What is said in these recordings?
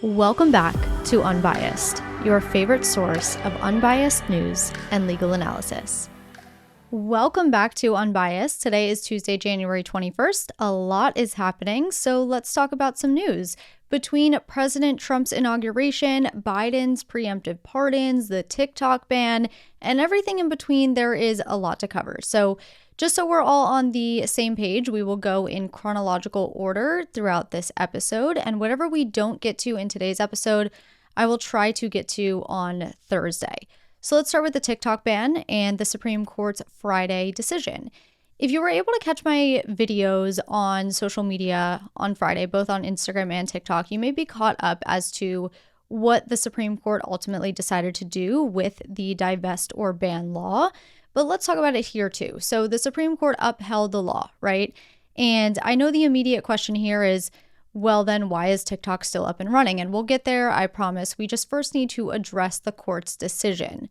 Welcome back to Unbiased, your favorite source of unbiased news and legal analysis. Welcome back to Unbiased. Today is Tuesday, January 21st. A lot is happening, so let's talk about some news. Between President Trump's inauguration, Biden's preemptive pardons, the TikTok ban, and everything in between, there is a lot to cover. So just so we're all on the same page, we will go in chronological order throughout this episode, and whatever we don't get to in today's episode, I will try to get to on Thursday. So let's start with the TikTok ban and the Supreme Court's Friday decision. If you were able to catch my videos on social media on Friday, both on Instagram and TikTok, you may be caught up as to what the Supreme Court ultimately decided to do with the Divest-or-Ban law. But let's talk about it here too. So the Supreme Court upheld the law, right? And I know the immediate question here is, well, then why is TikTok still up and running? And we'll get there, I promise. We just first need to address the court's decision.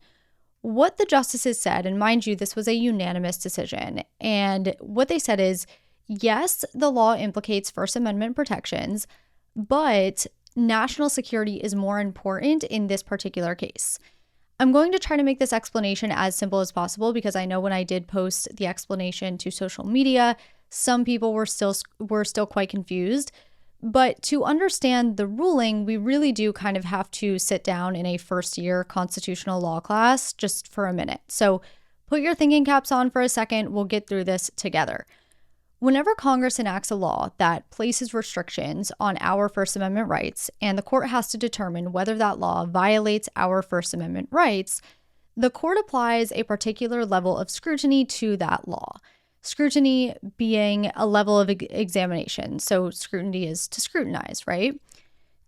What the justices said, and mind you, this was a unanimous decision, and what they said is, yes, the law implicates First Amendment protections, but national security is more important in this particular case. I'm going to try to make this explanation as simple as possible because I know when I did post the explanation to social media, some people were still quite confused. But to understand the ruling, we really do kind of have to sit down in a first-year constitutional law class just for a minute. So put your thinking caps on for a second. We'll get through this together. Whenever Congress enacts a law that places restrictions on our First Amendment rights, and the court has to determine whether that law violates our First Amendment rights, the court applies a particular level of scrutiny to that law. Scrutiny being a level of examination. So scrutiny is to scrutinize, right?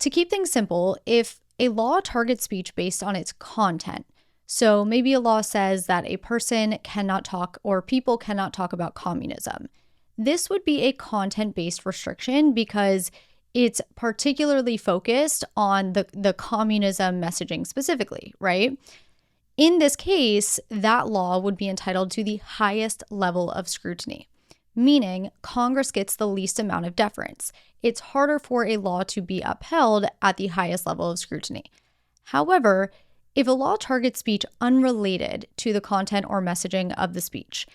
To keep things simple, if a law targets speech based on its content, so maybe a law says that a person cannot talk or people cannot talk about communism, this would be a content-based restriction because it's particularly focused on the communism messaging specifically, right? In this case, that law would be entitled to the highest level of scrutiny, meaning Congress gets the least amount of deference. It's harder for a law to be upheld at the highest level of scrutiny. However, if a law targets speech unrelated to the content or messaging of the speech,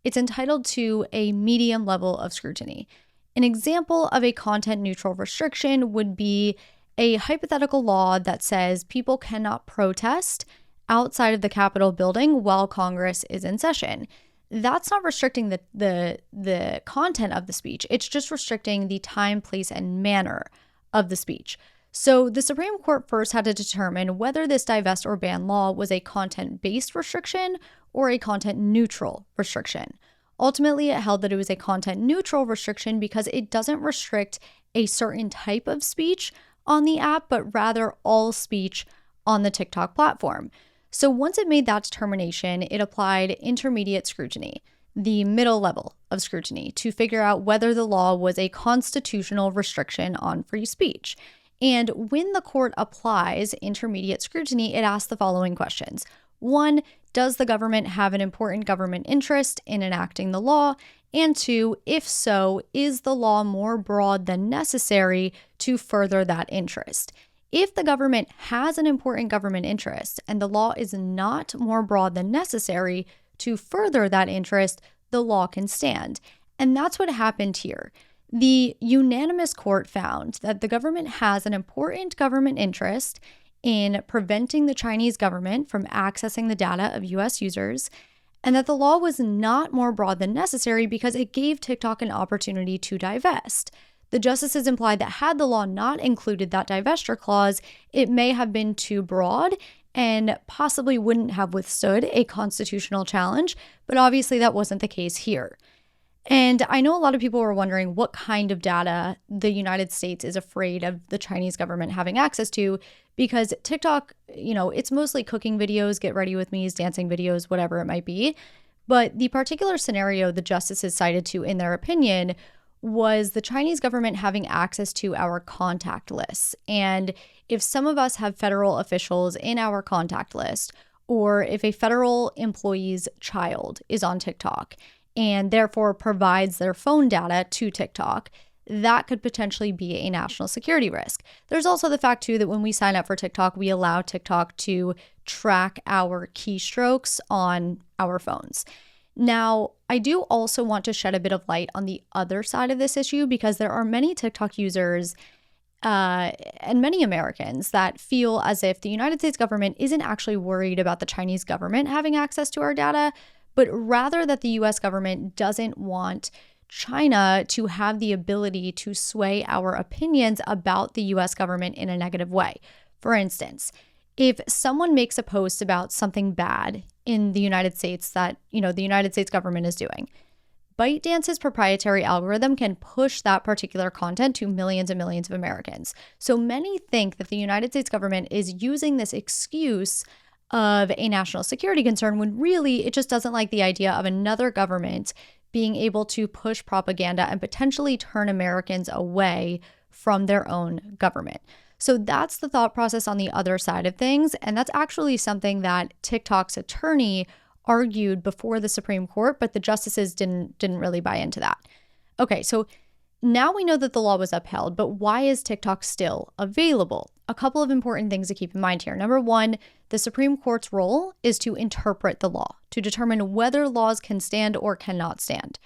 it's entitled to a medium level of scrutiny. An example of a content-neutral restriction would be a hypothetical law that says people cannot protest outside of the Capitol building while Congress is in session. That's not restricting the content of the speech. It's just restricting the time, place, and manner of the speech. So the Supreme Court first had to determine whether this Divest-or-Ban law was a content-based restriction or a content-neutral restriction. Ultimately, it held that it was a content-neutral restriction because it doesn't restrict a certain type of speech on the app, but rather all speech on the TikTok platform. So once it made that determination, it applied intermediate scrutiny, the middle level of scrutiny, to figure out whether the law was a constitutional restriction on free speech. And when the court applies intermediate scrutiny, it asks the following questions. 1, does the government have an important government interest in enacting the law? And 2, if so, is the law more broad than necessary to further that interest? If the government has an important government interest and the law is not more broad than necessary to further that interest, the law can stand. And that's what happened here. The unanimous court found that the government has an important government interest in preventing the Chinese government from accessing the data of US users, and that the law was not more broad than necessary because it gave TikTok an opportunity to divest. The justices implied that had the law not included that divestiture clause, it may have been too broad and possibly wouldn't have withstood a constitutional challenge, but obviously that wasn't the case here. And I know a lot of people were wondering what kind of data the United States is afraid of the Chinese government having access to, because TikTok, it's mostly cooking videos, get ready with me's, dancing videos, whatever it might be. But the particular scenario the justices cited to in their opinion was the Chinese government having access to our contact lists. And if some of us have federal officials in our contact list, or if a federal employee's child is on TikTok and therefore provides their phone data to TikTok, that could potentially be a national security risk. There's also the fact, too, that when we sign up for TikTok, we allow TikTok to track our keystrokes on our phones. Now, I do also want to shed a bit of light on the other side of this issue because there are many TikTok users and many Americans that feel as if the United States government isn't actually worried about the Chinese government having access to our data, but rather that the US government doesn't want China to have the ability to sway our opinions about the US government in a negative way. For instance, if someone makes a post about something bad in the United States that, the United States government is doing, ByteDance's proprietary algorithm can push that particular content to millions and millions of Americans. So many think that the United States government is using this excuse of a national security concern when really it just doesn't like the idea of another government being able to push propaganda and potentially turn Americans away from their own government. So that's the thought process on the other side of things. And that's actually something that TikTok's attorney argued before the Supreme Court, but the justices didn't really buy into that. Okay, so now we know that the law was upheld, but why is TikTok still available? A couple of important things to keep in mind here. Number one, the Supreme Court's role is to interpret the law, to determine whether laws can stand or cannot stand,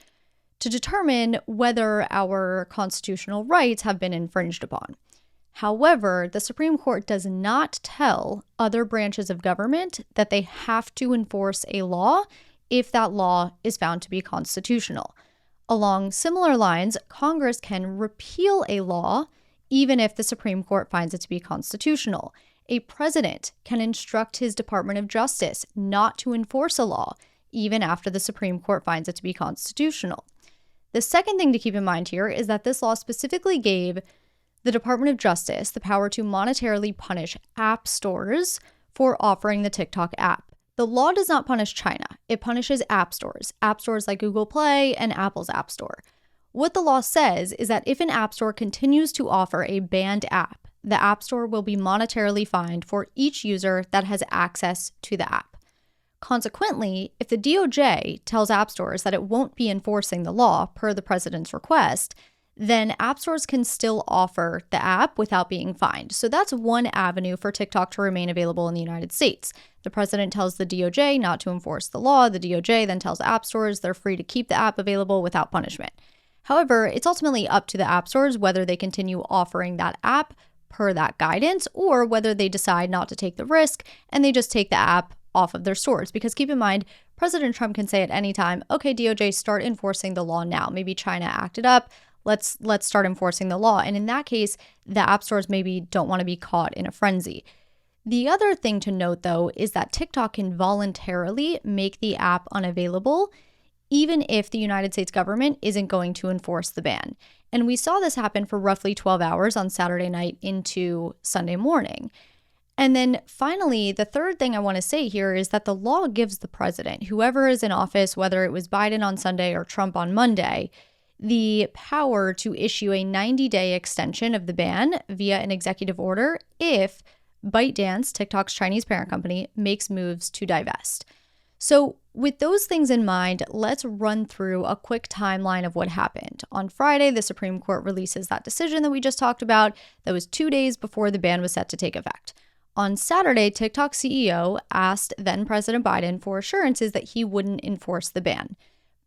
to determine whether our constitutional rights have been infringed upon. However, the Supreme Court does not tell other branches of government that they have to enforce a law if that law is found to be constitutional. Along similar lines, Congress can repeal a law even if the Supreme Court finds it to be constitutional. A president can instruct his Department of Justice not to enforce a law even after the Supreme Court finds it to be constitutional. The second thing to keep in mind here is that this law specifically gave the Department of Justice the power to monetarily punish app stores for offering the TikTok app. The law does not punish China. It punishes app stores like Google Play and Apple's App Store. What the law says is that if an app store continues to offer a banned app, the app store will be monetarily fined for each user that has access to the app. Consequently, if the DOJ tells app stores that it won't be enforcing the law per the president's request, then app stores can still offer the app without being fined. So that's one avenue for TikTok to remain available in the United States. The president tells the DOJ not to enforce the law. The DOJ then tells app stores they're free to keep the app available without punishment. However, it's ultimately up to the app stores whether they continue offering that app per that guidance or whether they decide not to take the risk and they just take the app off of their stores. Because keep in mind, President Trump can say at any time, okay, DOJ, start enforcing the law now. Maybe China acted up. Let's start enforcing the law. And in that case, the app stores maybe don't want to be caught in a frenzy. The other thing to note, though, is that TikTok can voluntarily make the app unavailable, even if the United States government isn't going to enforce the ban. And we saw this happen for roughly 12 hours on Saturday night into Sunday morning. And then finally, the third thing I want to say here is that the law gives the president, whoever is in office, whether it was Biden on Sunday or Trump on Monday, the power to issue a 90-day extension of the ban via an executive order if ByteDance, TikTok's Chinese parent company, makes moves to divest. So with those things in mind, let's run through a quick timeline of what happened. On Friday, the Supreme Court releases that decision that we just talked about. That was 2 days before the ban was set to take effect. On Saturday, TikTok CEO asked then President Biden for assurances that he wouldn't enforce the ban.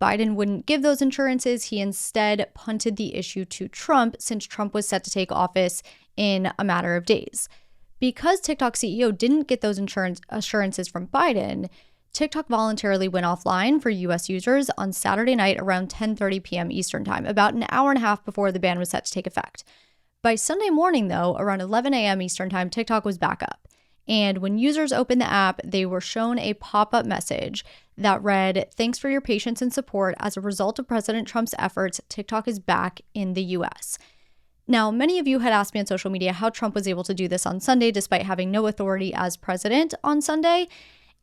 Biden wouldn't give those assurances. He instead punted the issue to Trump since Trump was set to take office in a matter of days. Because TikTok CEO didn't get those assurances from Biden, TikTok voluntarily went offline for U.S. users on Saturday night around 10:30 p.m. Eastern Time, about an hour and a half before the ban was set to take effect. By Sunday morning, though, around 11 a.m. Eastern Time, TikTok was back up. And when users opened the app, they were shown a pop-up message that read, "Thanks for your patience and support. As a result of President Trump's efforts, TikTok is back in the U.S." Now, many of you had asked me on social media how Trump was able to do this on Sunday despite having no authority as president on Sunday.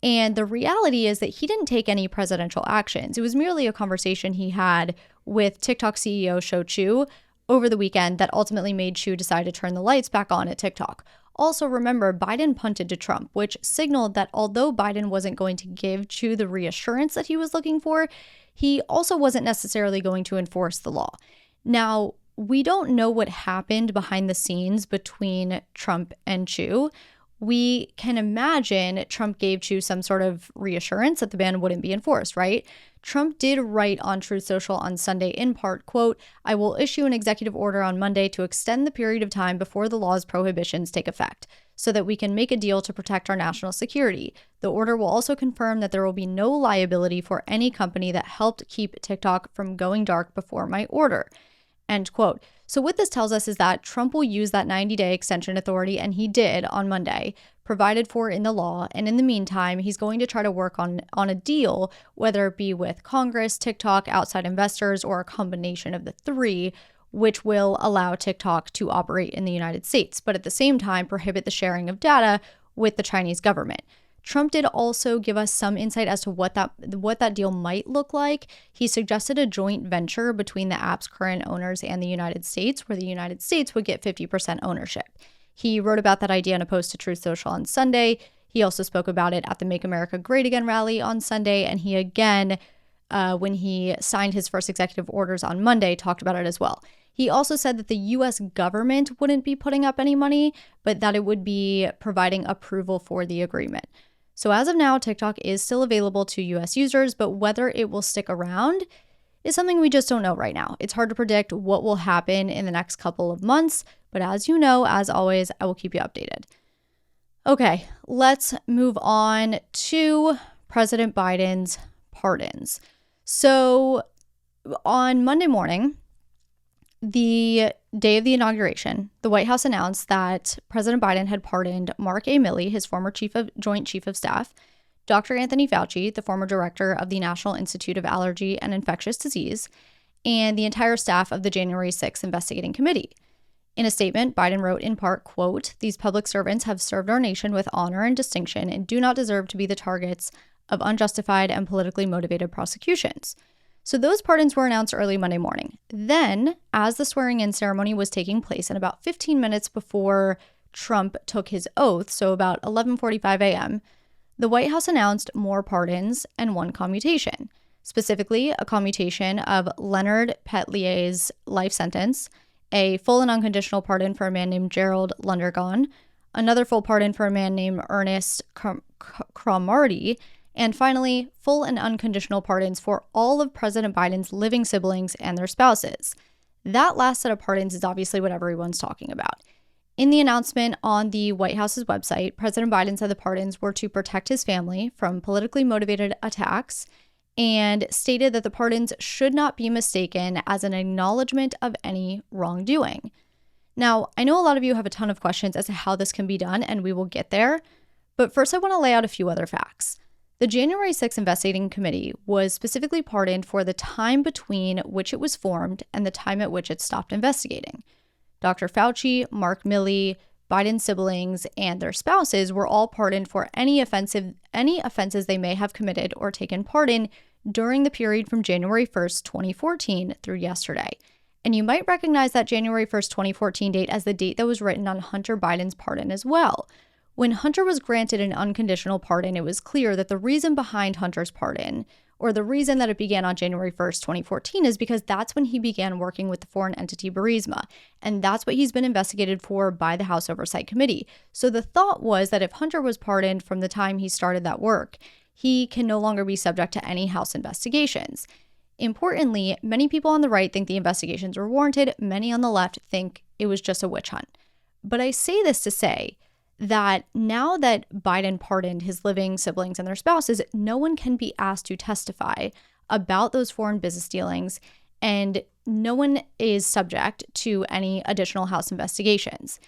And the reality is that he didn't take any presidential actions. It was merely a conversation he had with TikTok CEO Shou Chew over the weekend that ultimately made Chew decide to turn the lights back on at TikTok. Also, remember, Biden punted to Trump, which signaled that although Biden wasn't going to give Chew the reassurance that he was looking for, he also wasn't necessarily going to enforce the law. Now, we don't know what happened behind the scenes between Trump and Chu. We can imagine Trump gave Chu some sort of reassurance that the ban wouldn't be enforced, right? Trump did write on Truth Social on Sunday in part, quote, "I will issue an executive order on Monday to extend the period of time before the law's prohibitions take effect so that we can make a deal to protect our national security. The order will also confirm that there will be no liability for any company that helped keep TikTok from going dark before my order," end quote. So what this tells us is that Trump will use that 90-day extension authority, and he did on Monday, provided for in the law. And in the meantime, he's going to try to work on a deal, whether it be with Congress, TikTok, outside investors, or a combination of the three, which will allow TikTok to operate in the United States, but at the same time prohibit the sharing of data with the Chinese government. Trump did also give us some insight as to what that deal might look like. He suggested a joint venture between the app's current owners and the United States, where the United States would get 50% ownership. He wrote about that idea in a post to Truth Social on Sunday. He also spoke about it at the Make America Great Again rally on Sunday, and he again, when he signed his first executive orders on Monday, talked about it as well. He also said that the U.S. government wouldn't be putting up any money, but that it would be providing approval for the agreement. So as of now, TikTok is still available to US users, but whether it will stick around is something we just don't know right now. It's hard to predict what will happen in the next couple of months, but as you know, as always, I will keep you updated. Okay, let's move on to President Biden's pardons. So on Monday morning, the day of the inauguration, the White House announced that President Biden had pardoned Mark A. Milley, his former Joint Chief of Staff, Dr. Anthony Fauci, the former director of the National Institute of Allergy and Infectious Disease, and the entire staff of the January 6th investigating committee. In a statement, Biden wrote in part, quote, "These public servants have served our nation with honor and distinction and do not deserve to be the targets of unjustified and politically motivated prosecutions." So those pardons were announced early Monday morning. Then, as the swearing-in ceremony was taking place and about 15 minutes before Trump took his oath, so about 11:45 a.m., the White House announced more pardons and one commutation, specifically a commutation of Leonard Petlier's life sentence, a full and unconditional pardon for a man named Gerald Lundergan, another full pardon for a man named Ernest Cromartie, and finally, full and unconditional pardons for all of President Biden's living siblings and their spouses. That last set of pardons is obviously what everyone's talking about. In the announcement on the White House's website, President Biden said the pardons were to protect his family from politically motivated attacks and stated that the pardons should not be mistaken as an acknowledgement of any wrongdoing. Now, I know a lot of you have a ton of questions as to how this can be done, and we will get there, but first I want to lay out a few other facts. The January 6th investigating committee was specifically pardoned for the time between which it was formed and the time at which it stopped investigating. Dr. Fauci, Mark Milley, Biden's siblings, and their spouses were all pardoned for any offenses they may have committed or taken part in during the period from January 1st, 2014 through yesterday. And you might recognize that January 1st, 2014 date as the date that was written on Hunter Biden's pardon as well. When Hunter was granted an unconditional pardon, it was clear that the reason behind Hunter's pardon, or the reason that it began on January 1st, 2014, is because that's when he began working with the foreign entity Burisma, and that's what he's been investigated for by the House Oversight Committee. So the thought was that if Hunter was pardoned from the time he started that work, he can no longer be subject to any House investigations. Importantly, many people on the right think the investigations were warranted. Many on the left think it was just a witch hunt. But I say this to say that now that Biden pardoned his living siblings and their spouses, no one can be asked to testify about those foreign business dealings, and no one is subject to any additional House investigations.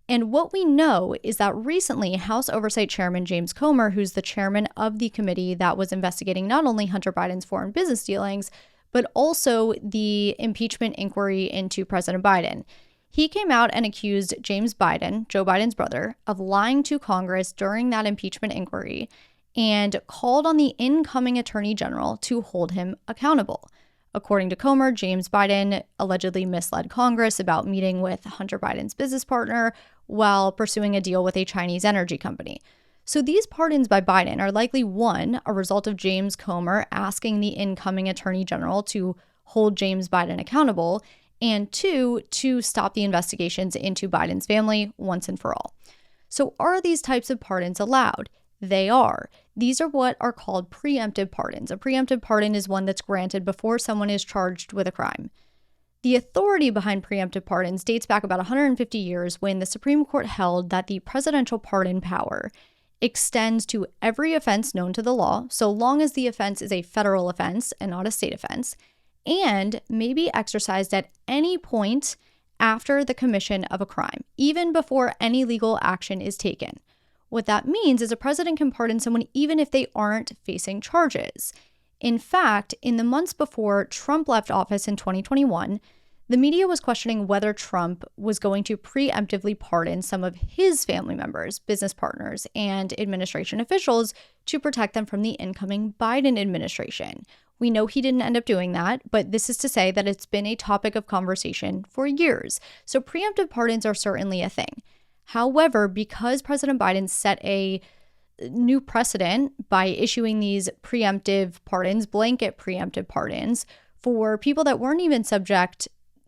And what we know is that recently, House Oversight Chairman James Comer, who's the chairman of the committee that was investigating not only Hunter Biden's foreign business dealings, but also the impeachment inquiry into President Biden, he came out and accused James Biden, Joe Biden's brother, of lying to Congress during that impeachment inquiry and called on the incoming attorney general to hold him accountable. According to Comer, James Biden allegedly misled Congress about meeting with Hunter Biden's business partner while pursuing a deal with a Chinese energy company. So these pardons by Biden are likely, one, a result of James Comer asking the incoming attorney general to hold James Biden accountable, and 2, to stop the investigations into Biden's family once and for all. So are these types of pardons allowed? They are. These are what are called preemptive pardons. A preemptive pardon is one that's granted before someone is charged with a crime. The authority behind preemptive pardons dates back about 150 years when the Supreme Court held that the presidential pardon power extends to every offense known to the law, so long as the offense is a federal offense and not a state offense, and may be exercised at any point after the commission of a crime, even before any legal action is taken. What that means is a president can pardon someone even if they aren't facing charges. In fact, in the months before Trump left office in 2021, the media was questioning whether Trump was going to preemptively pardon some of his family members, business partners, and administration officials to protect them from the incoming Biden administration. We know he didn't end up doing that, but this is to say that it's been a topic of conversation for years. So preemptive pardons are certainly a thing. However, because President Biden set a new precedent by issuing these preemptive pardons, blanket preemptive pardons, for people that weren't even subject,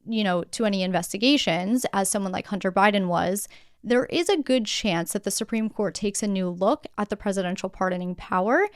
to any investigations, as someone like Hunter Biden was, there is a good chance that the Supreme Court takes a new look at the presidential pardoning power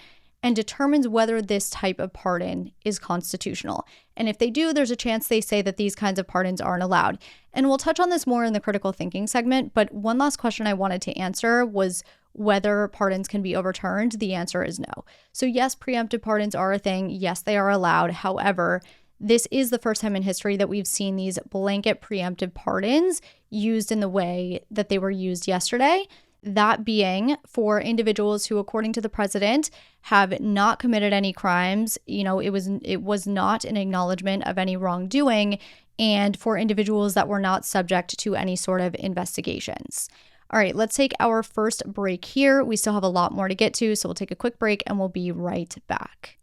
and determines whether this type of pardon is constitutional. And if they do, there's a chance they say that these kinds of pardons aren't allowed. And we'll touch on this more in the critical thinking segment, but one last question I wanted to answer was whether pardons can be overturned. The answer is no. So yes, preemptive pardons are a thing. Yes, they are allowed. However, this is the first time in history that we've seen these blanket preemptive pardons used in the way that they were used yesterday. That being for individuals who, according to the president, have not committed any crimes. It was not an acknowledgement of any wrongdoing, and for individuals that were not subject to any sort of investigations. All right, let's take our first break here. We still have a lot more to get to, so we'll take a quick break and we'll be right back.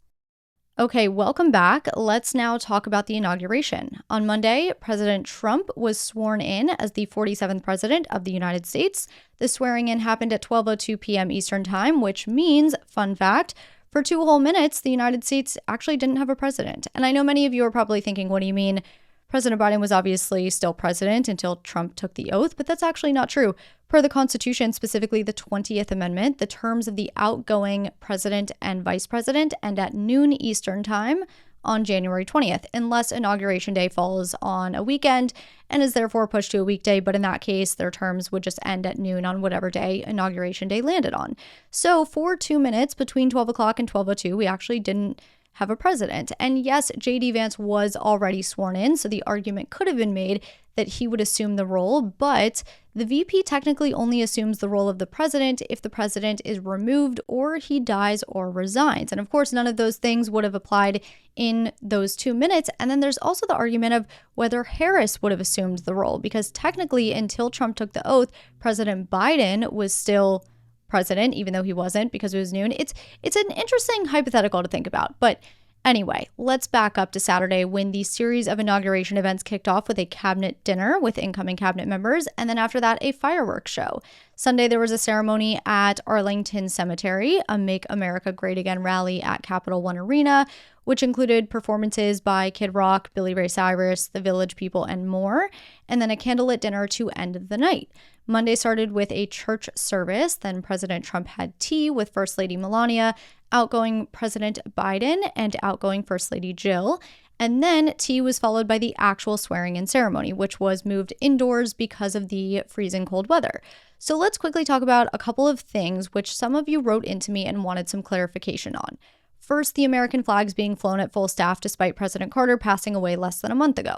Okay, welcome back. Let's now talk about the inauguration. On Monday, President Trump was sworn in as the 47th president of the United States. The swearing in happened at 12:02 p.m. Eastern Time, which means, fun fact, for 2 whole minutes, the United States actually didn't have a president. And I know many of you are probably thinking, what do you mean? President Biden was obviously still president until Trump took the oath, but that's actually not true. Per the Constitution, specifically the 20th Amendment, the terms of the outgoing president and vice president end at noon Eastern Time on January 20th, unless Inauguration Day falls on a weekend and is therefore pushed to a weekday. But in that case, their terms would just end at noon on whatever day Inauguration Day landed on. So for 2 minutes between 12 o'clock and 12:02, we actually didn't have a president. And yes, J.D. Vance was already sworn in, so the argument could have been made that he would assume the role, but the VP technically only assumes the role of the president if the president is removed or he dies or resigns. And of course, none of those things would have applied in those 2 minutes. And then there's also the argument of whether Harris would have assumed the role, because technically, until Trump took the oath, President Biden was still president, even though he wasn't, because it was noon. It's an interesting hypothetical to think about. But anyway, let's back up to Saturday when the series of inauguration events kicked off with a cabinet dinner with incoming cabinet members, and then after that, a fireworks show. Sunday, there was a ceremony at Arlington Cemetery, a Make America Great Again rally at Capital One Arena, which included performances by Kid Rock, Billy Ray Cyrus, The Village People, and more, and then a candlelit dinner to end the night. Monday started with a church service. Then President Trump had tea with First Lady Melania, outgoing President Biden, and outgoing First Lady Jill. And then tea was followed by the actual swearing-in ceremony, which was moved indoors because of the freezing cold weather. So let's quickly talk about a couple of things which some of you wrote into me and wanted some clarification on. First, the American flags being flown at full staff despite President Carter passing away less than a month ago.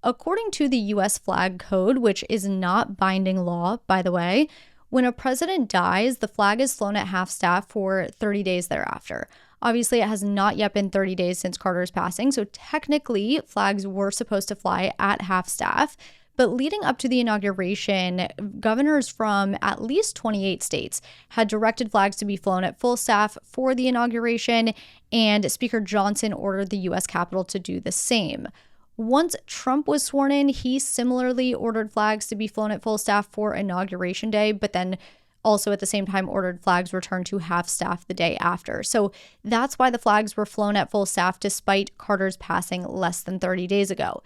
According to the U.S. Flag Code, which is not binding law, by the way, when a president dies, the flag is flown at half staff for 30 days thereafter. Obviously, it has not yet been 30 days since Carter's passing, so technically, flags were supposed to fly at half staff. But leading up to the inauguration, governors from at least 28 states had directed flags to be flown at full staff for the inauguration, and Speaker Johnson ordered the U.S. Capitol to do the same. Once Trump was sworn in, he similarly ordered flags to be flown at full staff for Inauguration Day, but then also at the same time ordered flags returned to half staff the day after. So that's why the flags were flown at full staff despite Carter's passing less than 30 days ago.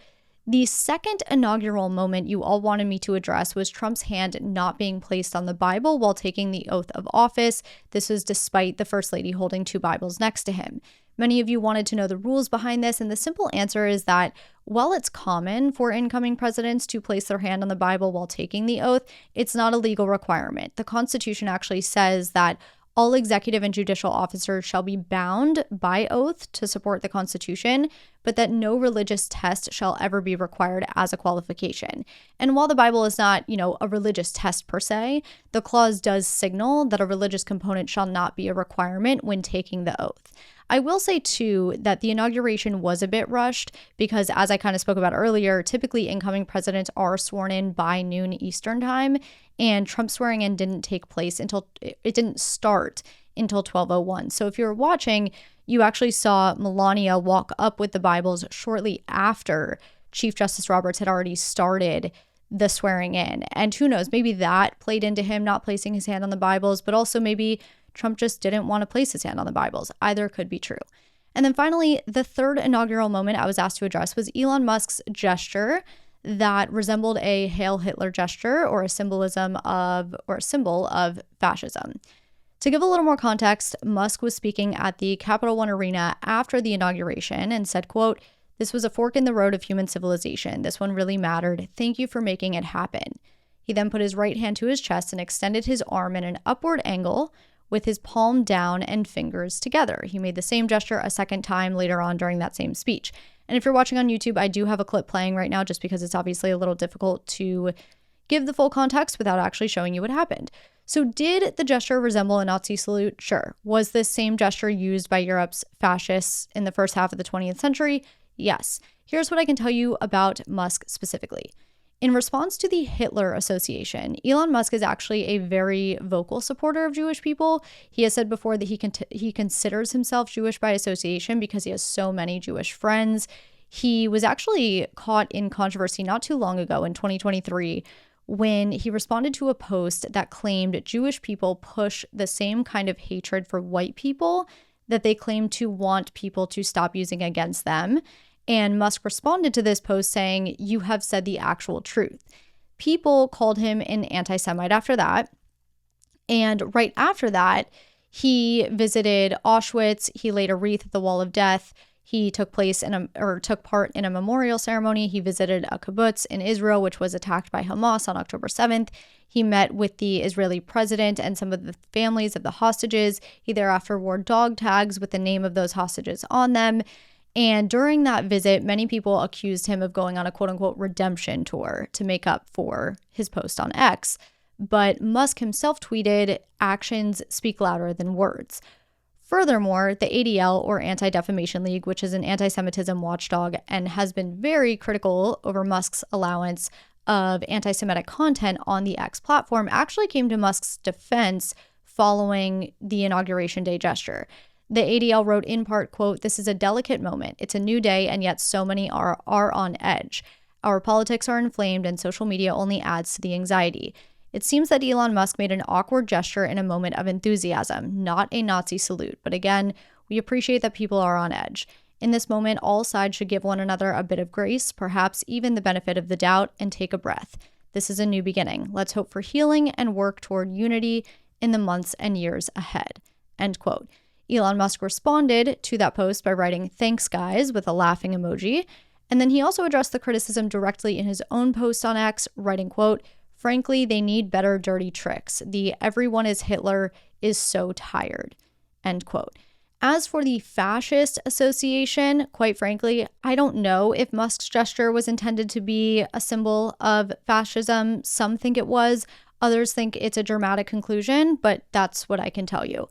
The second inaugural moment you all wanted me to address was Trump's hand not being placed on the Bible while taking the oath of office. This was despite the First Lady holding two Bibles next to him. Many of you wanted to know the rules behind this, and the simple answer is that while it's common for incoming presidents to place their hand on the Bible while taking the oath, it's not a legal requirement. The Constitution actually says that all executive and judicial officers shall be bound by oath to support the Constitution, but that no religious test shall ever be required as a qualification. And while the Bible is not, a religious test per se, the clause does signal that a religious component shall not be a requirement when taking the oath. I will say, too, that the inauguration was a bit rushed because, as I kind of spoke about earlier, typically incoming presidents are sworn in by noon Eastern time, and Trump's swearing in didn't start until 12:01. So if you were watching, you actually saw Melania walk up with the Bibles shortly after Chief Justice Roberts had already started the swearing in. And who knows, maybe that played into him not placing his hand on the Bibles, but also maybe Trump just didn't want to place his hand on the Bibles. Either could be true. And then finally, the third inaugural moment I was asked to address was Elon Musk's gesture that resembled a Hail Hitler gesture or a symbol of fascism. To give a little more context, Musk was speaking at the Capital One Arena after the inauguration and said, quote, "This was a fork in the road of human civilization. This one really mattered. Thank you for making it happen." He then put his right hand to his chest and extended his arm in an upward angle with his palm down and fingers together. He made the same gesture a second time later on during that same speech. And if you're watching on YouTube, I do have a clip playing right now just because it's obviously a little difficult to give the full context without actually showing you what happened. So did the gesture resemble a Nazi salute? Sure. Was this same gesture used by Europe's fascists in the first half of the 20th century? Yes. Here's what I can tell you about Musk specifically. In response to the Hitler Association, Elon Musk is actually a very vocal supporter of Jewish people. He has said before that he considers himself Jewish by association because he has so many Jewish friends. He was actually caught in controversy not too long ago in 2023 when he responded to a post that claimed Jewish people push the same kind of hatred for white people that they claim to want people to stop using against them. And Musk responded to this post saying, "You have said the actual truth." People called him an anti-Semite after that. And right after that, he visited Auschwitz. He laid a wreath at the Wall of Death. He took part in a memorial ceremony. He visited a kibbutz in Israel, which was attacked by Hamas on October 7th. He met with the Israeli president and some of the families of the hostages. He thereafter wore dog tags with the name of those hostages on them. And during that visit, many people accused him of going on a quote-unquote redemption tour to make up for his post on X. But Musk himself tweeted, "Actions speak louder than words." Furthermore, the ADL, or Anti-Defamation League, which is an anti-Semitism watchdog and has been very critical over Musk's allowance of anti-Semitic content on the X platform, actually came to Musk's defense following the Inauguration Day gesture. The ADL wrote in part, quote, "This is a delicate moment. It's a new day, and yet so many are on edge. Our politics are inflamed, and social media only adds to the anxiety. It seems that Elon Musk made an awkward gesture in a moment of enthusiasm, not a Nazi salute. But again, we appreciate that people are on edge. In this moment, all sides should give one another a bit of grace, perhaps even the benefit of the doubt, and take a breath. This is a new beginning. Let's hope for healing and work toward unity in the months and years ahead." End quote. Elon Musk responded to that post by writing, "Thanks, guys," with a laughing emoji. And then he also addressed the criticism directly in his own post on X, writing, quote, "Frankly, they need better dirty tricks. The everyone is Hitler is so tired." End quote. As for the Fascist Association, quite frankly, I don't know if Musk's gesture was intended to be a symbol of fascism. Some think it was. Others think it's a dramatic conclusion, but that's what I can tell you.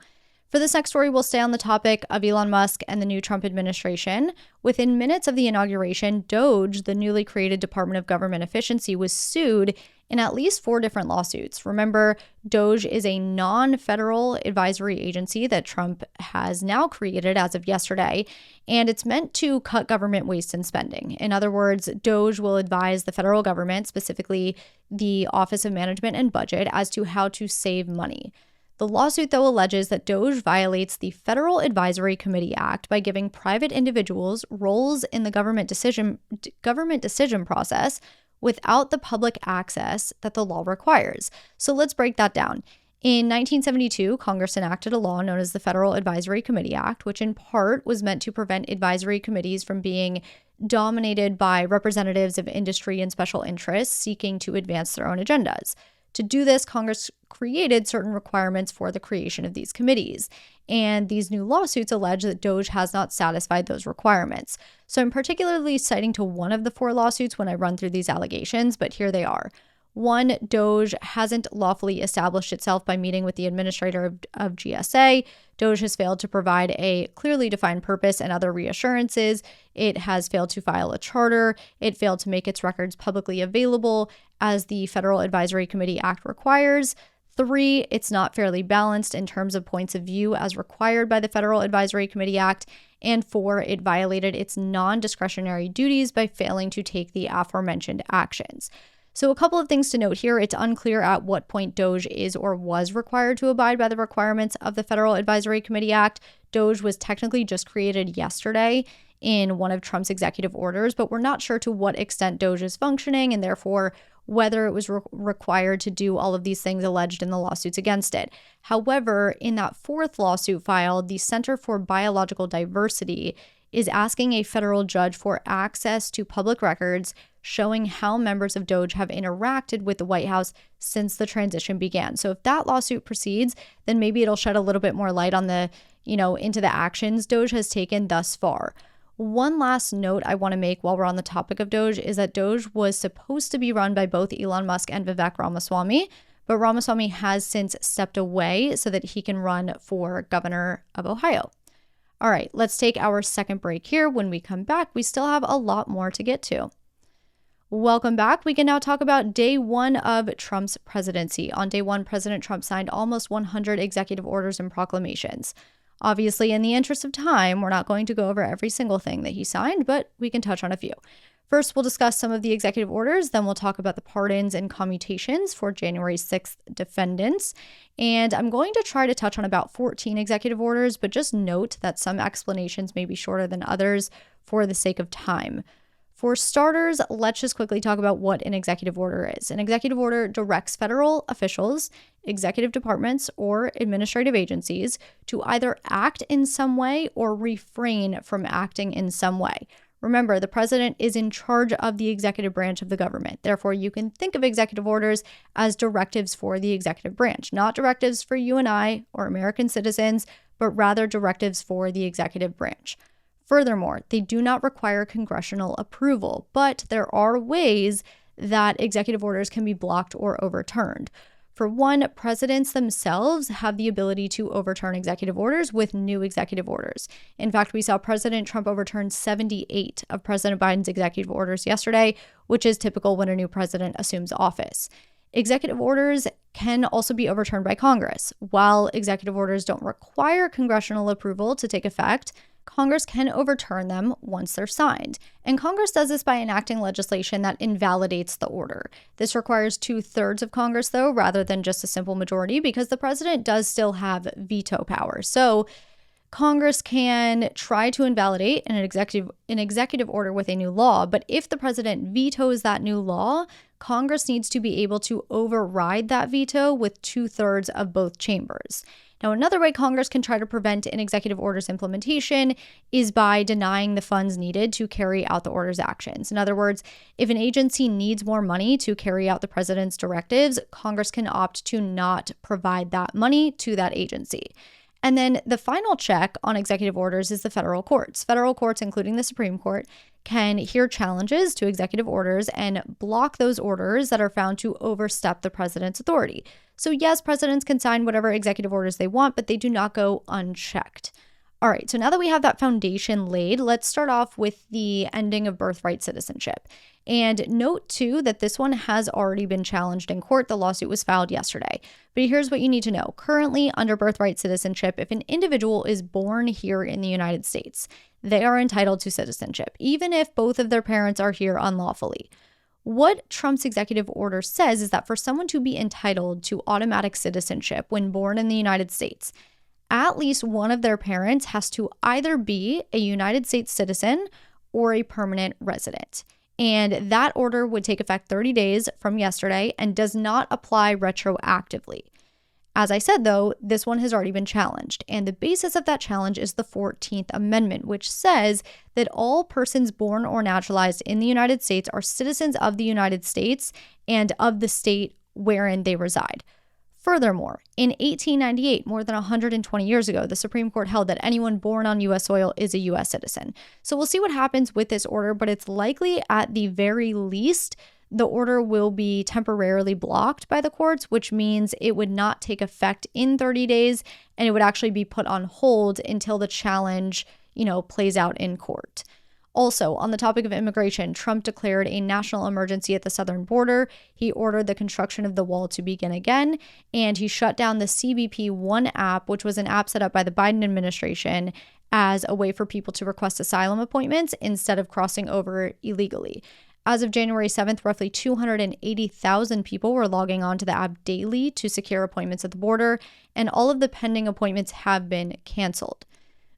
For this next story, we'll stay on the topic of Elon Musk and the new Trump administration. Within minutes of the inauguration, DOGE, the newly created Department of Government Efficiency, was sued in at least 4 different lawsuits. Remember, DOGE is a non-federal advisory agency that Trump has now created as of yesterday, and it's meant to cut government waste and spending. In other words, DOGE will advise the federal government, specifically the Office of Management and Budget, as to how to save money. The lawsuit, though, alleges that DOGE violates the Federal Advisory Committee Act by giving private individuals roles in the government decision process without the public access that the law requires. So let's break that down. In 1972, Congress enacted a law known as the Federal Advisory Committee Act, which in part was meant to prevent advisory committees from being dominated by representatives of industry and special interests seeking to advance their own agendas. To do this, Congress created certain requirements for the creation of these committees, and these new lawsuits allege that DOGE has not satisfied those requirements. So I'm particularly citing to one of the 4 lawsuits when I run through these allegations, but here they are. 1, DOGE hasn't lawfully established itself by meeting with the administrator of GSA. DOGE has failed to provide a clearly defined purpose and other reassurances. It has failed to file a charter. It failed to make its records publicly available as the Federal Advisory Committee Act requires. 3, it's not fairly balanced in terms of points of view as required by the Federal Advisory Committee Act. And 4, it violated its non-discretionary duties by failing to take the aforementioned actions. So a couple of things to note here. It's unclear at what point DOGE is or was required to abide by the requirements of the Federal Advisory Committee Act. DOGE was technically just created yesterday in one of Trump's executive orders, but we're not sure to what extent DOGE is functioning and therefore whether it was required to do all of these things alleged in the lawsuits against it. However, in that 4th lawsuit filed, the Center for Biological Diversity is asking a federal judge for access to public records showing how members of DOGE have interacted with the White House since the transition began. So if that lawsuit proceeds, then maybe it'll shed a little bit more light on into the actions DOGE has taken thus far. One last note I want to make while we're on the topic of DOGE is that DOGE was supposed to be run by both Elon Musk and Vivek Ramaswamy, but Ramaswamy has since stepped away so that he can run for governor of Ohio. All right, let's take our second break here. When we come back, we still have a lot more to get to. Welcome back. We can now talk about day 1 of Trump's presidency. On day 1, President Trump signed almost 100 executive orders and proclamations. Obviously, in the interest of time, we're not going to go over every single thing that he signed, but we can touch on a few. First, we'll discuss some of the executive orders. Then we'll talk about the pardons and commutations for January 6th defendants. And I'm going to try to touch on about 14 executive orders, but just note that some explanations may be shorter than others for the sake of time. For starters, let's just quickly talk about what an executive order is. An executive order directs federal officials, executive departments, or administrative agencies to either act in some way or refrain from acting in some way. Remember, the president is in charge of the executive branch of the government. Therefore, you can think of executive orders as directives for the executive branch, not directives for you and I or American citizens, but rather directives for the executive branch. Furthermore, they do not require congressional approval, but there are ways that executive orders can be blocked or overturned. For one, presidents themselves have the ability to overturn executive orders with new executive orders. In fact, we saw President Trump overturn 78 of President Biden's executive orders yesterday, which is typical when a new president assumes office. Executive orders can also be overturned by Congress. While executive orders don't require congressional approval to take effect, Congress can overturn them once they're signed. And Congress does this by enacting legislation that invalidates the order. This requires 2/3 of Congress, though, rather than just a simple majority, because the president does still have veto power. So Congress can try to invalidate an executive order with a new law, but if the president vetoes that new law, Congress needs to be able to override that veto with 2/3 of both chambers. Now, another way Congress can try to prevent an executive order's implementation is by denying the funds needed to carry out the order's actions. In other words, if an agency needs more money to carry out the president's directives, Congress can opt to not provide that money to that agency. And then the final check on executive orders is the federal courts. Federal courts, including the Supreme Court, can hear challenges to executive orders and block those orders that are found to overstep the president's authority. So yes, presidents can sign whatever executive orders they want, but they do not go unchecked. All right, so now that we have that foundation laid, let's start off with the ending of birthright citizenship. And note too that this one has already been challenged in court. The lawsuit was filed yesterday. But here's what you need to know. Currently, under birthright citizenship, if an individual is born here in the United States, they are entitled to citizenship, even if both of their parents are here unlawfully. What Trump's executive order says is that for someone to be entitled to automatic citizenship when born in the United States, at least one of their parents has to either be a United States citizen or a permanent resident. And that order would take effect 30 days from yesterday and does not apply retroactively. As I said, though, this one has already been challenged, and the basis of that challenge is the 14th Amendment, which says that all persons born or naturalized in the United States are citizens of the United States and of the state wherein they reside. Furthermore, in 1898, more than 120 years ago, the Supreme Court held that anyone born on U.S. soil is a U.S. citizen. So we'll see what happens with this order, but it's likely at the very least the order will be temporarily blocked by the courts, which means it would not take effect in 30 days and it would actually be put on hold until the challenge, plays out in court. Also, on the topic of immigration, Trump declared a national emergency at the southern border. He ordered the construction of the wall to begin again, and he shut down the CBP One app, which was an app set up by the Biden administration as a way for people to request asylum appointments instead of crossing over illegally. As of January 7th, roughly 280,000 people were logging on to the app daily to secure appointments at the border, and all of the pending appointments have been canceled.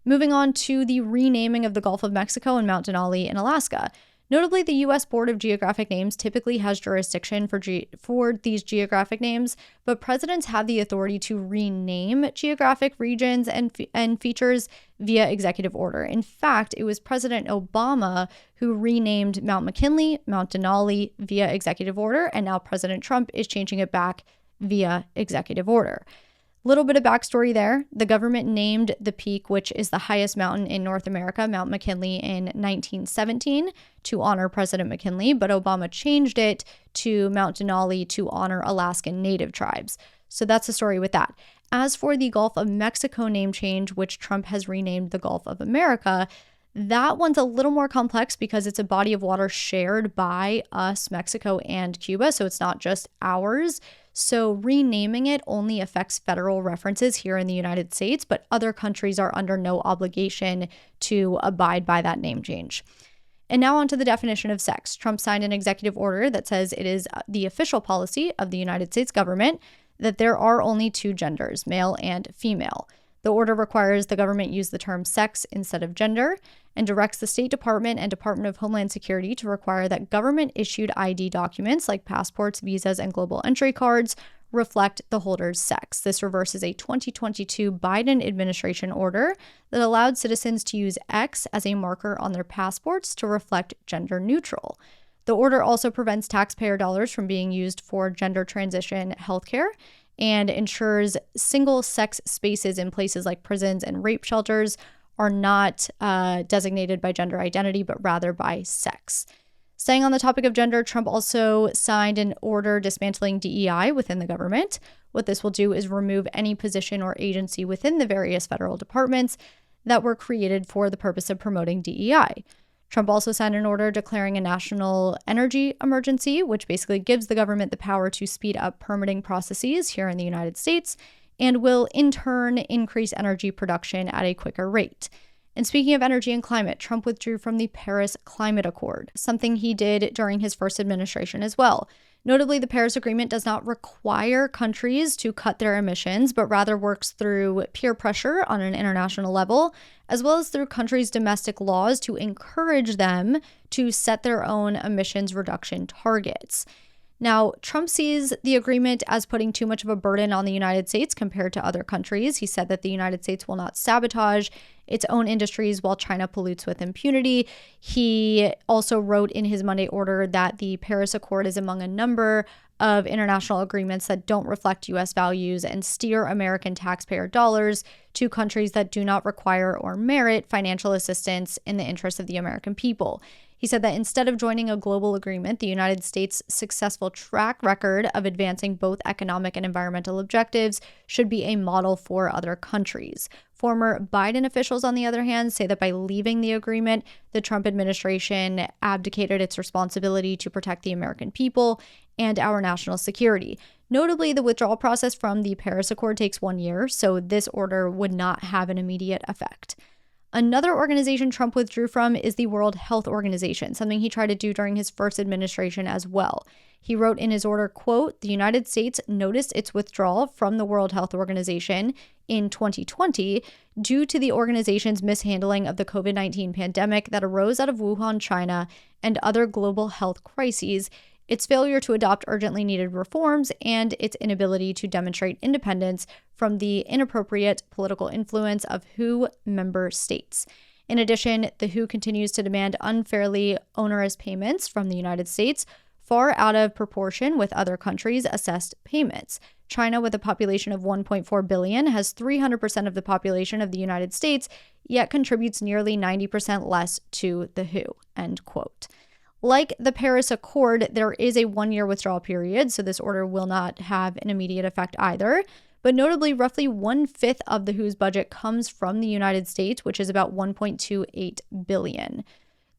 Moving on to the renaming of the Gulf of Mexico and Mount Denali in Alaska. Notably, the U.S. Board of Geographic Names typically has jurisdiction for these geographic names, but presidents have the authority to rename geographic regions and features via executive order. In fact, it was President Obama who renamed Mount McKinley, Mount Denali via executive order, and now President Trump is changing it back via executive order. Little bit of backstory there. The government named the peak, which is the highest mountain in North America, Mount McKinley, in 1917 to honor President McKinley, but Obama changed it to Mount Denali to honor Alaskan Native tribes. So that's the story with that. As for the Gulf of Mexico name change, which Trump has renamed the Gulf of America, that one's a little more complex because it's a body of water shared by us, Mexico, and Cuba, so it's not just ours. So renaming it only affects federal references here in the United States, but other countries are under no obligation to abide by that name change. And now on to the definition of sex. Trump signed an executive order that says it is the official policy of the United States government that there are only two genders, male and female. The order requires the government use the term sex instead of gender and directs the State Department and Department of Homeland Security to require that government-issued ID documents like passports, visas, and global entry cards reflect the holder's sex. This reverses a 2022 Biden administration order that allowed citizens to use X as a marker on their passports to reflect gender neutral. The order also prevents taxpayer dollars from being used for gender transition healthcare and ensures single-sex spaces in places like prisons and rape shelters are not designated by gender identity, but rather by sex. Staying on the topic of gender, Trump also signed an order dismantling DEI within the government. What this will do is remove any position or agency within the various federal departments that were created for the purpose of promoting DEI. Trump also signed an order declaring a national energy emergency, which basically gives the government the power to speed up permitting processes here in the United States and will in turn increase energy production at a quicker rate. And speaking of energy and climate, Trump withdrew from the Paris Climate Accord, something he did during his first administration as well. Notably, the Paris Agreement does not require countries to cut their emissions, but rather works through peer pressure on an international level, as well as through countries' domestic laws to encourage them to set their own emissions reduction targets. Now, Trump sees the agreement as putting too much of a burden on the United States compared to other countries. He said that the United States will not sabotage its own industries while China pollutes with impunity. He also wrote in his Monday order that the Paris Accord is among a number of international agreements that don't reflect U.S. values and steer American taxpayer dollars to countries that do not require or merit financial assistance in the interest of the American people. He said that instead of joining a global agreement, the United States' successful track record of advancing both economic and environmental objectives should be a model for other countries. Former Biden officials, on the other hand, say that by leaving the agreement, the Trump administration abdicated its responsibility to protect the American people and our national security. Notably, the withdrawal process from the Paris Accord takes 1 year, so this order would not have an immediate effect. Another organization Trump withdrew from is the World Health Organization, something he tried to do during his first administration as well. He wrote in his order, quote, "The United States noticed its withdrawal from the World Health Organization in 2020 due to the organization's mishandling of the COVID-19 pandemic that arose out of Wuhan, China, and other global health crises, its failure to adopt urgently needed reforms, and its inability to demonstrate independence from the inappropriate political influence of WHO member states. In addition, the WHO continues to demand unfairly onerous payments from the United States, far out of proportion with other countries' assessed payments. China, with a population of 1.4 billion, has 300% of the population of the United States, yet contributes nearly 90% less to the WHO," end quote. Like the Paris Accord, there is a 1-year withdrawal period, so this order will not have an immediate effect either. But notably, roughly 1/5 of the WHO's budget comes from the United States, which is about 1.28 billion.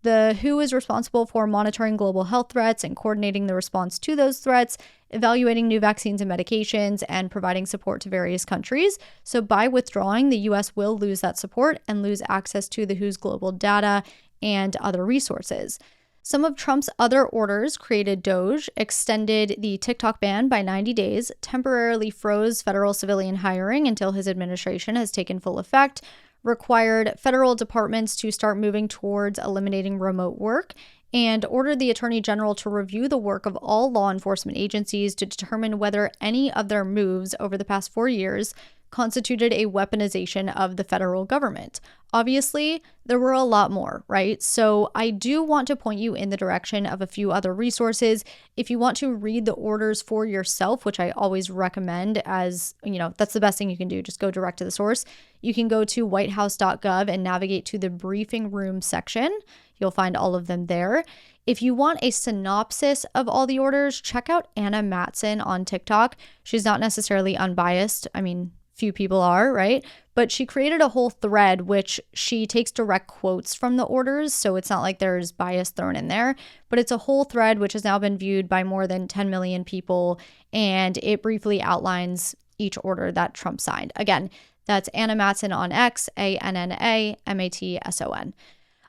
The WHO is responsible for monitoring global health threats and coordinating the response to those threats, evaluating new vaccines and medications, and providing support to various countries. So by withdrawing, the US will lose that support and lose access to the WHO's global data and other resources. Some of Trump's other orders created DOGE, extended the TikTok ban by 90 days, temporarily froze federal civilian hiring until his administration has taken full effect, required federal departments to start moving towards eliminating remote work, and ordered the Attorney General to review the work of all law enforcement agencies to determine whether any of their moves over the past 4 years constituted a weaponization of the federal government. Obviously, there were a lot more, right? So I do want to point you in the direction of a few other resources. If you want to read the orders for yourself, which I always recommend, as that's the best thing you can do, just go direct to the source. You can go to whitehouse.gov and navigate to the briefing room section. You'll find all of them there. If you want a synopsis of all the orders, check out Anna Mattson on TikTok. She's not necessarily unbiased. I mean, few people are, right? But she created a whole thread which she takes direct quotes from the orders, so it's not like there's bias thrown in there, but it's a whole thread which has now been viewed by more than 10 million people, and it briefly outlines each order that Trump signed. Again, that's Anna Mattson on X, ANNAMATSON.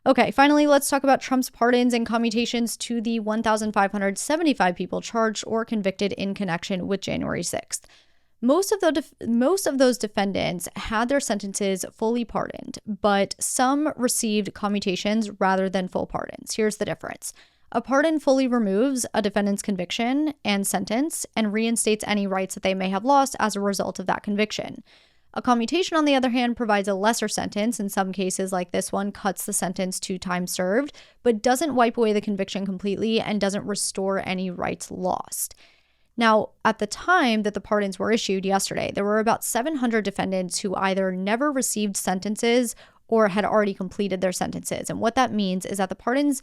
Okay, finally, let's talk about Trump's pardons and commutations to the 1,575 people charged or convicted in connection with January 6th. Most of those defendants had their sentences fully pardoned, but some received commutations rather than full pardons. Here's the difference. A pardon fully removes a defendant's conviction and sentence and reinstates any rights that they may have lost as a result of that conviction. A commutation, on the other hand, provides a lesser sentence. In some cases, like this one, cuts the sentence to time served, but doesn't wipe away the conviction completely and doesn't restore any rights lost. Now, at the time that the pardons were issued yesterday, there were about 700 defendants who either never received sentences or had already completed their sentences. And what that means is that the pardons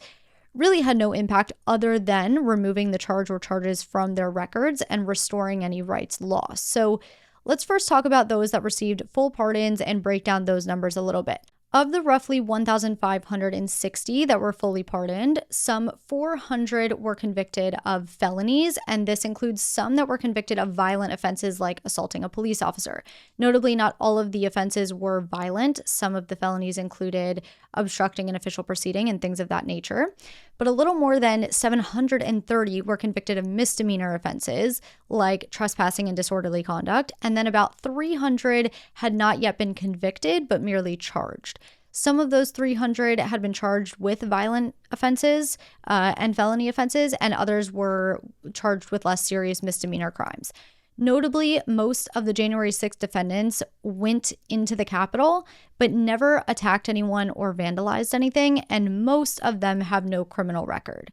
really had no impact other than removing the charge or charges from their records and restoring any rights lost. So let's first talk about those that received full pardons and break down those numbers a little bit. Of the roughly 1,560 that were fully pardoned, some 400 were convicted of felonies, and this includes some that were convicted of violent offenses like assaulting a police officer. Notably, not all of the offenses were violent. Some of the felonies included obstructing an official proceeding and things of that nature. But a little more than 730 were convicted of misdemeanor offenses like trespassing and disorderly conduct, and then about 300 had not yet been convicted but merely charged. Some of those 300 had been charged with violent offenses and felony offenses, and others were charged with less serious misdemeanor crimes. Notably, most of the January 6th defendants went into the Capitol, but never attacked anyone or vandalized anything, and most of them have no criminal record.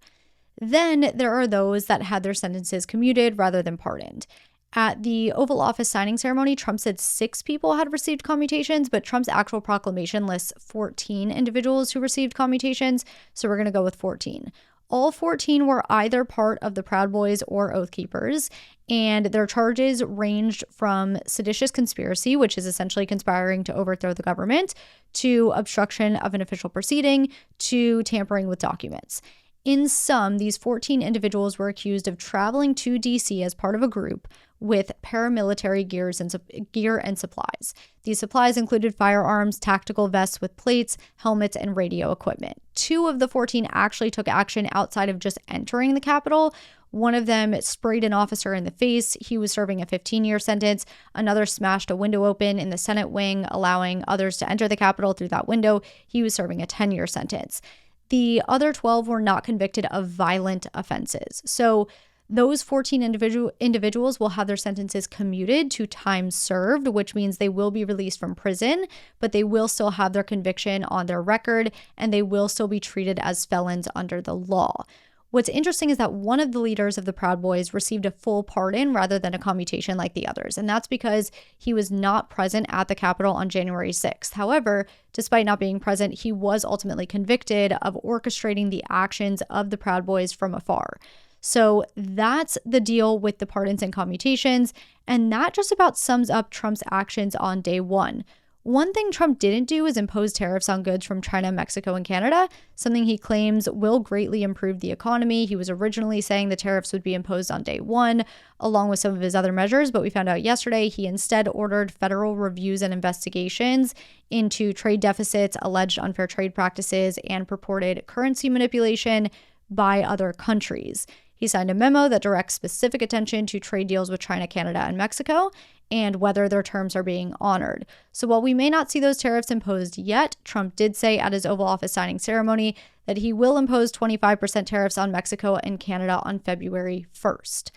Then there are those that had their sentences commuted rather than pardoned. At the Oval Office signing ceremony, Trump said 6 people had received commutations, but Trump's actual proclamation lists 14 individuals who received commutations, so we're going to go with 14. All 14 were either part of the Proud Boys or Oath Keepers, and their charges ranged from seditious conspiracy, which is essentially conspiring to overthrow the government, to obstruction of an official proceeding, to tampering with documents. In sum, these 14 individuals were accused of traveling to D.C. as part of a group, with paramilitary gear and supplies. These supplies included firearms, tactical vests with plates, helmets, and radio equipment. 2 of the 14 actually took action outside of just entering the Capitol. One of them sprayed an officer in the face. He was serving a 15-year sentence. Another smashed a window open in the Senate wing, allowing others to enter the Capitol through that window. He was serving a 10-year sentence. The other 12 were not convicted of violent offenses. So those 14 individuals will have their sentences commuted to time served, which means they will be released from prison, but they will still have their conviction on their record, and they will still be treated as felons under the law. What's interesting is that one of the leaders of the Proud Boys received a full pardon rather than a commutation like the others, and that's because he was not present at the Capitol on January 6th. However, despite not being present, he was ultimately convicted of orchestrating the actions of the Proud Boys from afar. So that's the deal with the pardons and commutations, and that just about sums up Trump's actions on day one. One thing Trump didn't do is impose tariffs on goods from China, Mexico, and Canada, something he claims will greatly improve the economy. He was originally saying the tariffs would be imposed on day one, along with some of his other measures, but we found out yesterday he instead ordered federal reviews and investigations into trade deficits, alleged unfair trade practices, and purported currency manipulation by other countries. He signed a memo that directs specific attention to trade deals with China, Canada, and Mexico, and whether their terms are being honored. So while we may not see those tariffs imposed yet, Trump did say at his Oval Office signing ceremony that he will impose 25% tariffs on Mexico and Canada on February 1st.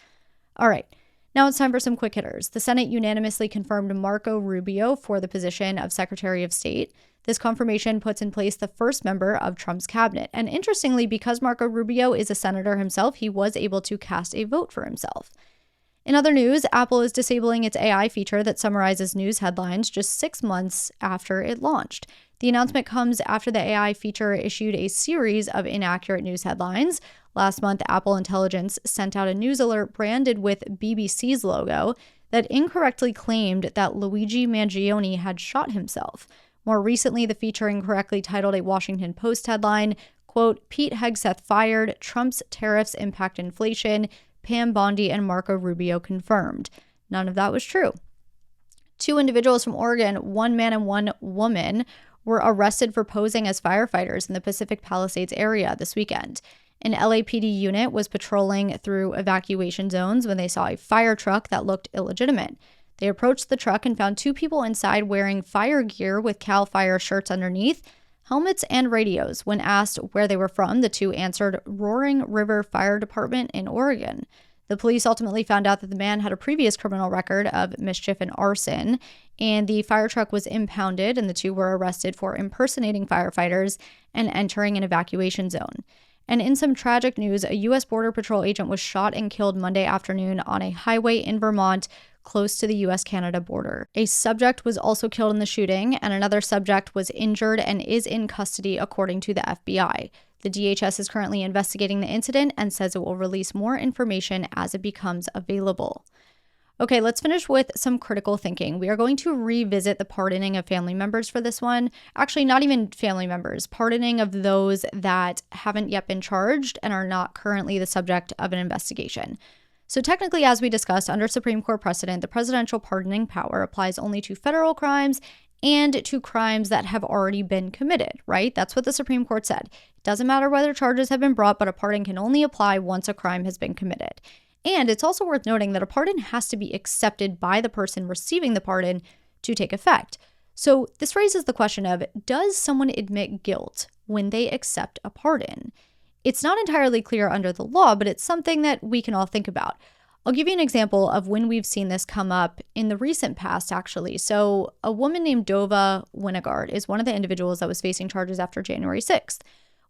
All right, now it's time for some quick hitters. The Senate unanimously confirmed Marco Rubio for the position of Secretary of State. This confirmation puts in place the first member of Trump's cabinet. And interestingly, because Marco Rubio is a senator himself, he was able to cast a vote for himself. In other news, Apple is disabling its AI feature that summarizes news headlines just 6 months after it launched. The announcement comes after the AI feature issued a series of inaccurate news headlines. Last month, Apple Intelligence sent out a news alert branded with BBC's logo that incorrectly claimed that Luigi Mangione had shot himself. More recently, the feature incorrectly titled a Washington Post headline, quote, Pete Hegseth fired, Trump's tariffs impact inflation, Pam Bondi and Marco Rubio confirmed. None of that was true. 2 individuals from Oregon, 1 man and 1 woman, were arrested for posing as firefighters in the Pacific Palisades area this weekend. An LAPD unit was patrolling through evacuation zones when they saw a fire truck that looked illegitimate. They approached the truck and found 2 people inside wearing fire gear with CAL FIRE shirts underneath, helmets, and radios. When asked where they were from, the 2 answered Roaring River Fire Department in Oregon. The police ultimately found out that the man had a previous criminal record of mischief and arson, and the fire truck was impounded, and the 2 were arrested for impersonating firefighters and entering an evacuation zone. And in some tragic news, a U.S. Border Patrol agent was shot and killed Monday afternoon on a highway in Vermont, close to the U.S.-Canada border. A subject was also killed in the shooting, and another subject was injured and is in custody, according to the FBI. The DHS is currently investigating the incident and says it will release more information as it becomes available. Okay, let's finish with some critical thinking. We are going to revisit the pardoning of family members for this one. Actually, not even family members, pardoning of those that haven't yet been charged and are not currently the subject of an investigation. So technically, as we discussed, under Supreme Court precedent, the presidential pardoning power applies only to federal crimes and to crimes that have already been committed, right? That's what the Supreme Court said. It doesn't matter whether charges have been brought, but a pardon can only apply once a crime has been committed. And it's also worth noting that a pardon has to be accepted by the person receiving the pardon to take effect. So this raises the question of, does someone admit guilt when they accept a pardon? It's not entirely clear under the law, but it's something that we can all think about. I'll give you an example of when we've seen this come up in the recent past, actually. So a woman named Dova Winogard is one of the individuals that was facing charges after January 6th.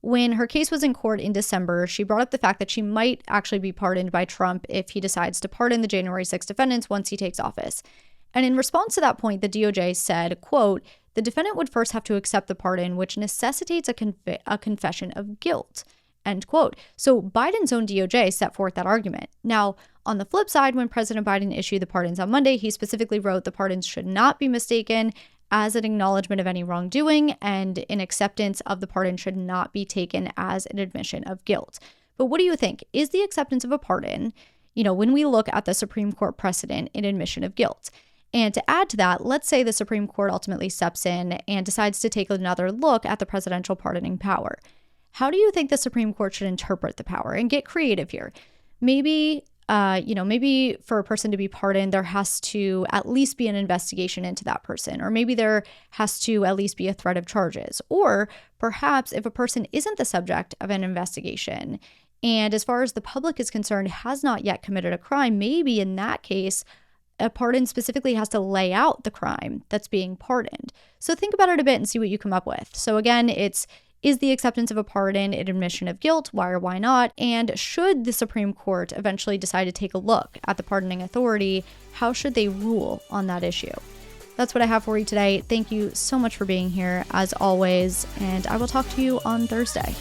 When her case was in court in December, she brought up the fact that she might actually be pardoned by Trump if he decides to pardon the January 6th defendants once he takes office. And in response to that point, the DOJ said, quote, the defendant would first have to accept the pardon, which necessitates a confession of guilt. End quote. So Biden's own DOJ set forth that argument. Now, on the flip side, when President Biden issued the pardons on Monday, he specifically wrote the pardons should not be mistaken as an acknowledgement of any wrongdoing, and an acceptance of the pardon should not be taken as an admission of guilt. But what do you think? Is the acceptance of a pardon, when we look at the Supreme Court precedent in admission of guilt. And to add to that, let's say the Supreme Court ultimately steps in and decides to take another look at the presidential pardoning power. How do you think the Supreme Court should interpret the power? And get creative here. Maybe for a person to be pardoned, there has to at least be an investigation into that person, or maybe there has to at least be a threat of charges. Or perhaps if a person isn't the subject of an investigation, and as far as the public is concerned, has not yet committed a crime, maybe in that case, a pardon specifically has to lay out the crime that's being pardoned. So think about it a bit and see what you come up with. So again, is the acceptance of a pardon an admission of guilt? Why or why not? And should the Supreme Court eventually decide to take a look at the pardoning authority, how should they rule on that issue? That's what I have for you today. Thank you so much for being here, as always, and I will talk to you on Thursday.